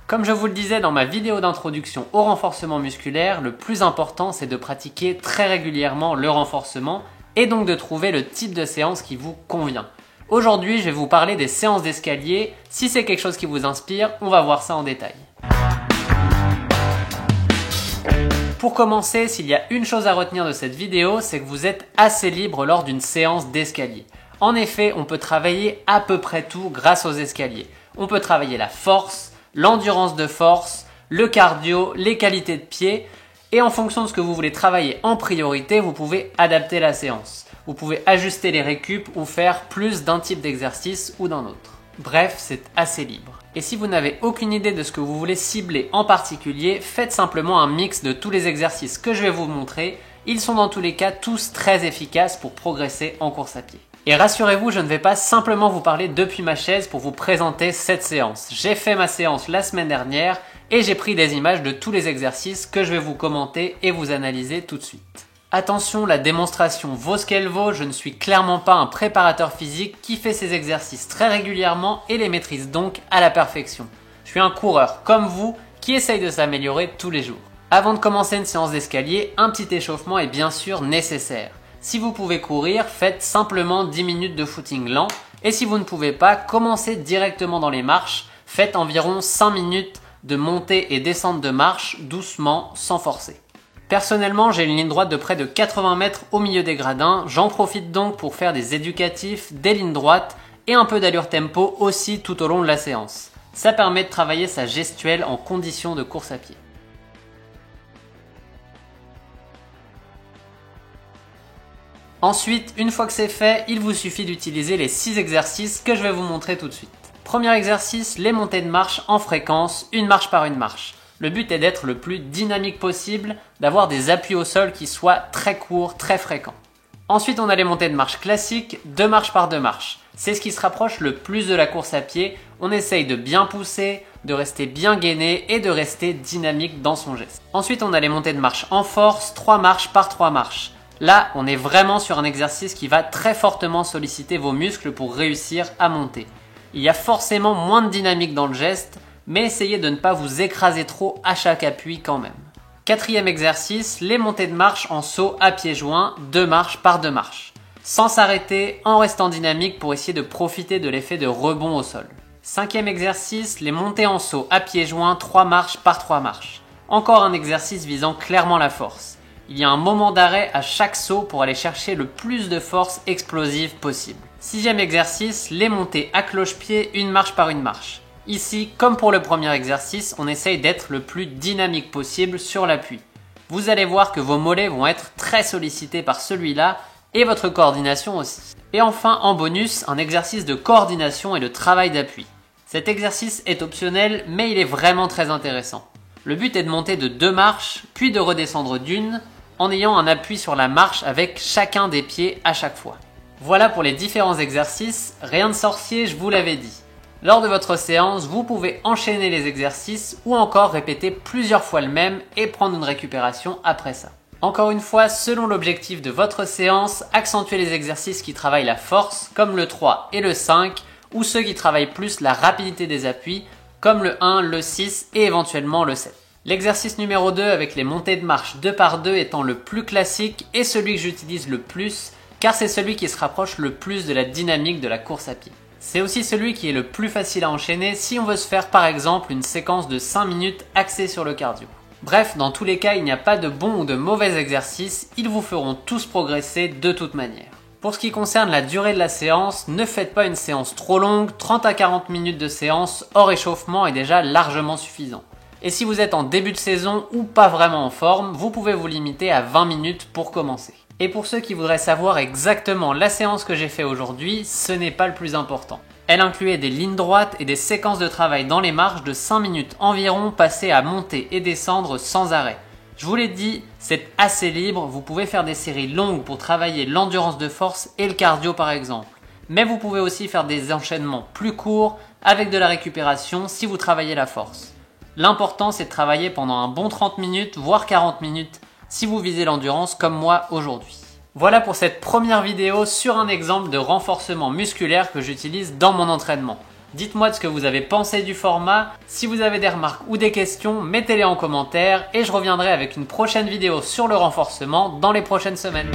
Comme je vous le disais dans ma vidéo d'introduction au renforcement musculaire, le plus important c'est de pratiquer très régulièrement le renforcement et donc de trouver le type de séance qui vous convient. Aujourd'hui, je vais vous parler des séances d'escalier. Si c'est quelque chose qui vous inspire, on va voir ça en détail. Pour commencer, s'il y a une chose à retenir de cette vidéo, c'est que vous êtes assez libre lors d'une séance d'escalier. En effet, on peut travailler à peu près tout grâce aux escaliers. On peut travailler la force, l'endurance de force, le cardio, les qualités de pied. Et en fonction de ce que vous voulez travailler en priorité, vous pouvez adapter la séance. Vous pouvez ajuster les récup ou faire plus d'un type d'exercice ou d'un autre. Bref, c'est assez libre. Et si vous n'avez aucune idée de ce que vous voulez cibler en particulier, faites simplement un mix de tous les exercices que je vais vous montrer. Ils sont dans tous les cas tous très efficaces pour progresser en course à pied. Et rassurez-vous, je ne vais pas simplement vous parler depuis ma chaise pour vous présenter cette séance. J'ai fait ma séance la semaine dernière et j'ai pris des images de tous les exercices que je vais vous commenter et vous analyser tout de suite. Attention, la démonstration vaut ce qu'elle vaut, je ne suis clairement pas un préparateur physique qui fait ces exercices très régulièrement et les maîtrise donc à la perfection. Je suis un coureur comme vous qui essaye de s'améliorer tous les jours. Avant de commencer une séance d'escalier, un petit échauffement est bien sûr nécessaire. Si vous pouvez courir, faites simplement 10 minutes de footing lent et si vous ne pouvez pas, commencez directement dans les marches, faites environ 5 minutes de montée et descente de marche doucement sans forcer. Personnellement, j'ai une ligne droite de près de 80 mètres au milieu des gradins, j'en profite donc pour faire des éducatifs, des lignes droites et un peu d'allure tempo aussi tout au long de la séance. Ça permet de travailler sa gestuelle en conditions de course à pied. Ensuite, une fois que c'est fait, il vous suffit d'utiliser les 6 exercices que je vais vous montrer tout de suite. Premier exercice, les montées de marche en fréquence, une marche par une marche. Le but est d'être le plus dynamique possible, d'avoir des appuis au sol qui soient très courts, très fréquents. Ensuite, on a les montées de marche classiques, 2 marches par 2 marches. C'est ce qui se rapproche le plus de la course à pied. On essaye de bien pousser, de rester bien gainé et de rester dynamique dans son geste. Ensuite, on a les montées de marche en force, 3 marches par 3 marches. Là, on est vraiment sur un exercice qui va très fortement solliciter vos muscles pour réussir à monter. Il y a forcément moins de dynamique dans le geste, mais essayez de ne pas vous écraser trop à chaque appui quand même. Quatrième exercice, les montées de marche en saut à pieds joints, 2 marches par 2 marches. Sans s'arrêter, en restant dynamique pour essayer de profiter de l'effet de rebond au sol. Cinquième exercice, les montées en saut à pieds joints, 3 marches par 3 marches. Encore un exercice visant clairement la force. Il y a un moment d'arrêt à chaque saut pour aller chercher le plus de force explosive possible. Sixième exercice, les montées à cloche-pied, une marche par une marche. Ici, comme pour le premier exercice, on essaye d'être le plus dynamique possible sur l'appui. Vous allez voir que vos mollets vont être très sollicités par celui-là et votre coordination aussi. Et enfin, en bonus, un exercice de coordination et de travail d'appui. Cet exercice est optionnel, mais il est vraiment très intéressant. Le but est de monter de 2 marches, puis de redescendre d'une, en ayant un appui sur la marche avec chacun des pieds à chaque fois. Voilà pour les différents exercices, rien de sorcier, je vous l'avais dit. Lors de votre séance, vous pouvez enchaîner les exercices ou encore répéter plusieurs fois le même et prendre une récupération après ça. Encore une fois, selon l'objectif de votre séance, accentuez les exercices qui travaillent la force, comme le 3 et le 5, ou ceux qui travaillent plus la rapidité des appuis, comme le 1, le 6 et éventuellement le 7. L'exercice numéro 2 avec les montées de marche 2 par 2 étant le plus classique et celui que j'utilise le plus car c'est celui qui se rapproche le plus de la dynamique de la course à pied. C'est aussi celui qui est le plus facile à enchaîner si on veut se faire par exemple une séquence de 5 minutes axée sur le cardio. Bref, dans tous les cas, il n'y a pas de bon ou de mauvais exercices, ils vous feront tous progresser de toute manière. Pour ce qui concerne la durée de la séance, ne faites pas une séance trop longue, 30 à 40 minutes de séance hors échauffement est déjà largement suffisant. Et si vous êtes en début de saison ou pas vraiment en forme, vous pouvez vous limiter à 20 minutes pour commencer. Et pour ceux qui voudraient savoir exactement la séance que j'ai fait aujourd'hui, ce n'est pas le plus important. Elle incluait des lignes droites et des séquences de travail dans les marches de 5 minutes environ passées à monter et descendre sans arrêt. Je vous l'ai dit, c'est assez libre, vous pouvez faire des séries longues pour travailler l'endurance de force et le cardio par exemple. Mais vous pouvez aussi faire des enchaînements plus courts avec de la récupération si vous travaillez la force. L'important c'est de travailler pendant un bon 30 minutes voire 40 minutes si vous visez l'endurance comme moi aujourd'hui. Voilà pour cette première vidéo sur un exemple de renforcement musculaire que j'utilise dans mon entraînement. Dites-moi ce que vous avez pensé du format. Si vous avez des remarques ou des questions, mettez-les en commentaire et je reviendrai avec une prochaine vidéo sur le renforcement dans les prochaines semaines.